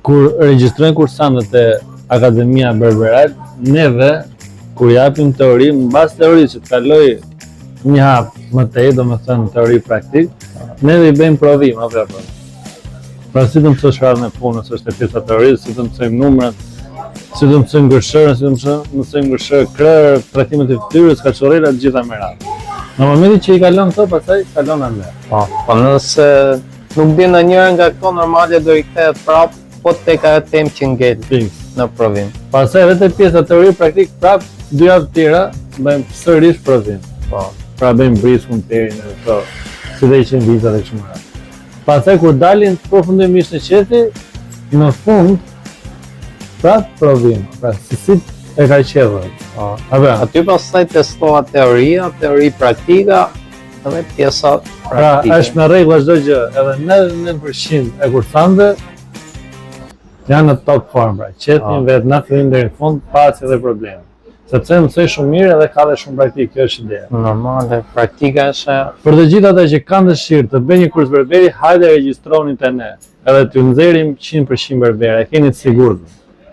kur regjistrojnë kursantët e Akademia Berberat, neve kur japim teori, mbas teorisë që të kaloj një hap më tej, domethënë teori praktik, neve I bëjmë provim, apo jo. Pra si të mësosh radhën e punës, është e pjesa teorisë, si të mësojmë numrat, si të mësojmë gërshërën, si të mësojmë gërshërë, krerë, trajtimet e fytyrës, kaçorrela, të gjitha me radhë. Në momentin që I kalon këto, pastaj kalon ande. Po nëse nuk bën ndonjëra nga këto normale do I kthehet prap, po tek ajo temë që ngel në provim. Pastaj edhe te pjesa teori praktik prap 2 javë të tjera bëjmë sërish provim. Po. Pra bëjmë briskun terin e këto, si dhe ishin vizat e kështu me radhë. Pastaj kur dalin përfundimisht në qeti, në fund prap provim. Pra si e ka qenë. Aty pastaj testohet teoria, teori praktika, edhe pjesa praktike. Pra është me rregull çdo gjë, edhe 99% e kursantëve janë në top form, pra qetin vetë në fillim deri në fund pa asnjë problem. Sepse mësoj shumë mirë edhe ka dhe shumë praktik, kjo është ideja. Normale, praktika është. Për të gjithë ata që kanë dëshirë të bëjnë një kurs berberi, hajde regjistroni te ne. Edhe t'ju nxjerrim 100% berbere, e keni të sigurt.